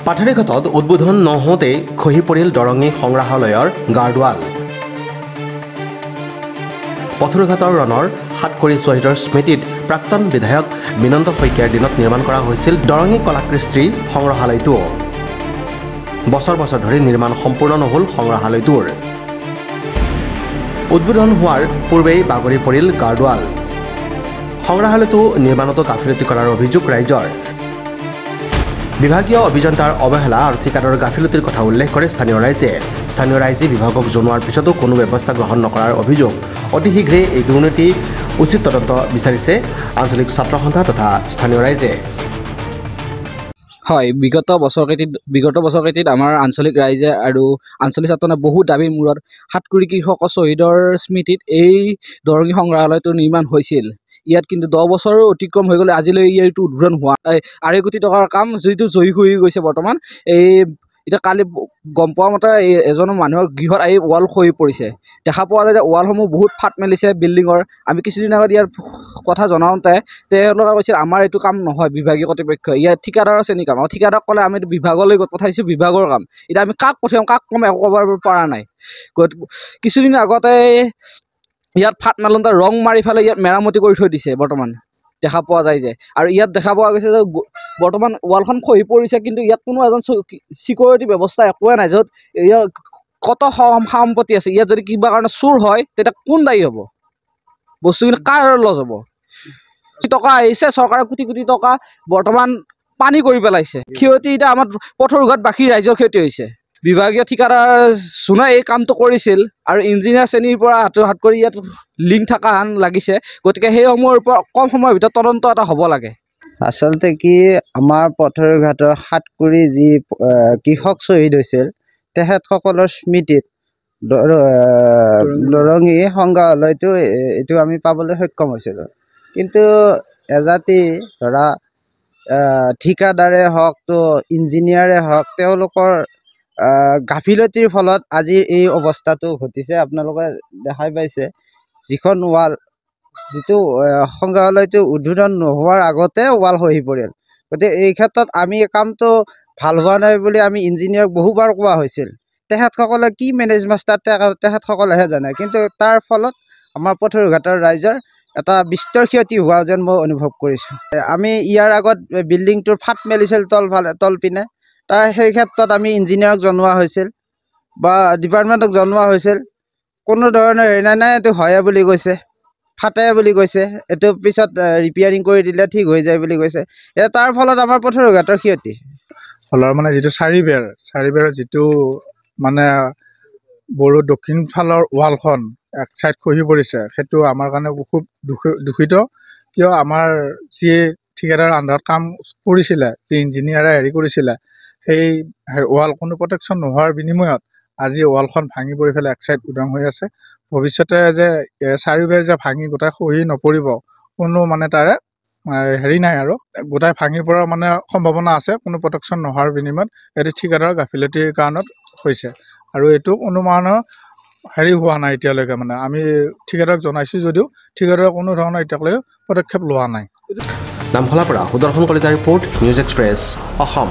পাঠাৰীঘাটত উদ্বোধন নহওঁতেই খহি পৰিল দৰঙী সংগ্ৰহালয়ৰ গাৰ্ডৱাল। পথৰুঘাটৰ ৰণৰ সাতকৰি শ্বহীদৰ স্মৃতিত প্ৰাক্তন বিধায়ক বিনন্দ শইকীয়াৰ দিনত নিৰ্মাণ কৰা হৈছিল দৰঙী কলাকৃষ্টি সংগ্ৰহালয়টো। বছৰ বছৰ ধৰি নিৰ্মাণ সম্পূৰ্ণ নহ'ল সংগ্ৰহালয়টোৰ। উদ্বোধন হোৱাৰ পূৰ্বেই বাগৰি পৰিল গাৰ্ডৱাল। সংগ্ৰহালয়টো নিৰ্মাণতো গাফিলতি কৰাৰ অভিযোগ ৰাইজৰ। বিভাগীয় অভিযন্তাৰ অৱহেলা আৰু ঠিকাদাৰৰ গাফিলতিৰ কথা উল্লেখ কৰে স্থানীয় ৰাইজে বিভাগক জনোৱাৰ পিছতো কোনো ব্যৱস্থা গ্ৰহণ নকৰাৰ অভিযোগ। অতি শীঘ্ৰে এই দুৰ্নীতি উচিত তদন্ত বিচাৰিছে আঞ্চলিক ছাত্ৰ সন্থা তথা স্থানীয় ৰাইজে। হয়, বিগত বছৰকেইটিত আমাৰ আঞ্চলিক ৰাইজে আৰু আঞ্চলিক ছাত্ৰনে বহু দাবীৰ মূৰত সাতকৰি কৃষক শ্বহীদৰ স্মৃতিত এই দৰঙী সংগ্ৰহালয়টো নিৰ্মাণ হৈছিল। ইয়াত কিন্তু 10 বছৰো অতিক্ৰম হৈ গ'লে আজিলৈ ইয়াৰটো উদ্বোধন হোৱা নাই। 2.5 কোটি টকাৰ কাম যিটো জয়ী হৈ গৈছে বৰ্তমান। এতিয়া কালি গম পোৱা মতে এজন মানুহৰ গৃহত আহি ৱাল খহি পৰিছে। দেখা পোৱা যায় যে ৱালসমূহ বহুত ফাট মেলিছে বিল্ডিঙৰ। আমি কিছুদিন আগত ইয়াৰ কথা জনাওঁতে তেওঁলোকে কৈছিল আমাৰ এইটো কাম নহয়, বিভাগীয় কৰ্তৃপক্ষ, ইয়াৰ ঠিকাদাৰৰ শ্ৰেণী কাম। আৰু ঠিকাদাৰক ক'লে আমি এইটো বিভাগলৈ পঠাইছোঁ, বিভাগৰ কাম। এতিয়া আমি কাক পঠিয়াম, কাক কম একো ক'ব পৰা নাই। কিছুদিন আগতে ইয়াত ফাট মেলোঁতে ৰং মাৰি পেলাই ইয়াত মেৰামতি কৰি থৈ দিছে বৰ্তমান দেখা পোৱা যায় যে। আৰু ইয়াত দেখা পোৱা গৈছে যে বৰ্তমান ৱালখন খহি পৰিছে, কিন্তু ইয়াত কোনো এজন চিকিউৰিটি ব্যৱস্থা একোৱে নাই। য'ত ইয়াৰ কত সম্পত্তি আছে, ইয়াত যদি কিবা কাৰণে চুৰ হয় তেতিয়া কোন দায়ী হ'ব? বস্তুখিনি কাৰ লছ হ'ব? টকা আহিছে, চৰকাৰে কোটি কোটি টকা বৰ্তমান পানী কৰি পেলাইছে। ক্ষতি এতিয়া আমাৰ পথৰুঘাট বাকী ৰাইজৰ ক্ষতি হৈছে। বিভাগীয় ঠিকাদাৰ যোনে এই কামটো কৰিছিল আৰু ইঞ্জিনিয়াৰ শ্ৰেণীৰ পৰা হাত কৰি ইয়াত লিংক থকা হান লাগিছে। গতিকে সেইসমূহৰ ওপৰত কম সময়ৰ ভিতৰত তদন্ত এটা হ'ব লাগে। আচলতে কি, আমাৰ পথৰুঘাটৰ সাতকৰি যি কৃষক শ্বহীদ হৈছিল তেখেতসকলৰ স্মৃতিত দৰঙী সংগ্ৰহালয়টো এইটো আমি পাবলৈ সক্ষম হৈছিলোঁ। কিন্তু এজাতি ধৰা ঠিকাদাৰে হওক তো ইঞ্জিনিয়াৰে হওক, তেওঁলোকৰ গাফিলতিৰ ফলত আজিৰ এই অৱস্থাটো ঘটিছে। আপোনালোকে দেখাই পাইছে যিখন ৱাল, যিটো সংগ্ৰহালয়টো উদ্বোধন নোহোৱাৰ আগতে ৱাল খহি পৰিল। গতিকে এই ক্ষেত্ৰত আমি কামটো ভাল হোৱা নাই বুলি আমি ইঞ্জিনিয়াৰক বহুবাৰ কোৱা হৈছিল। তেখেতসকলে কি মেনেজ মাষ্টাৰ তেখেতসকলেহে জানে। কিন্তু তাৰ ফলত আমাৰ পথৰুঘাটৰ ৰাইজৰ এটা বিস্তৰ ক্ষতি হোৱা যেন মই অনুভৱ কৰিছোঁ। আমি ইয়াৰ আগত বিল্ডিংটোৰ ফাট মেলিছিল তলপিনে, সেই ক্ষেত্ৰত আমি ইঞ্জিনিয়াৰক জনোৱা হৈছিল বা ডিপাৰ্টমেণ্টক জনোৱা হৈছিল। কোনো ধৰণৰ হেৰি নাই, এইটো হয়ে বুলি কৈছে, ফাটে বুলি কৈছে, এইটো পিছত ৰিপেয়াৰিং কৰি দিলে ঠিক হৈ যায় বুলি কৈছে। তাৰ ফলত আমাৰ পথৰুঘাটৰ ক্ষতি হলৰ মানে যিটো চাৰিবেৰৰ যিটো মানে বড়ো দক্ষিণ ফালৰ ৱালখন এক চাইড খহি পৰিছে, সেইটো আমাৰ কাৰণে খুব দূষিত। কিয় আমাৰ যি ঠিকাদাৰ আণ্ডাৰত কাম কৰিছিলে, যি ইঞ্জিনিয়াৰে হেৰি কৰিছিলে, সেই ৱাল কোনো প্ৰটেকশ্যন নোহোৱাৰ বিনিময়ত আজি ৱালখন ভাঙি পৰি পেলাই এক চাইড উদং হৈ আছে। ভৱিষ্যতে যে চাৰিওবেৰ যে ভাঙি গোটাই খহি নপৰিব, কোনো মানে তাৰে হেৰি নাই আৰু গোটাই ভাঙি পৰাৰ মানে সম্ভাৱনা আছে কোনো প্ৰটেকশ্যন নোহোৱাৰ বিনিময়ত। এইটো ঠিকাদাৰৰ গাফিলতিৰ কাৰণত হৈছে আৰু এইটো কোনো মানুহৰ হেৰি হোৱা নাই এতিয়ালৈকে। মানে আমি ঠিকাদাৰক জনাইছোঁ যদিও ঠিকাদাৰে কোনো ধৰণৰ এতিয়ালৈকে পদক্ষেপ লোৱা নাই। নামখলাৰ পৰা সুদৰ্শন কলিতাৰ ৰিপৰ্ট, নিউজ এক্সপ্ৰেছ, অসম।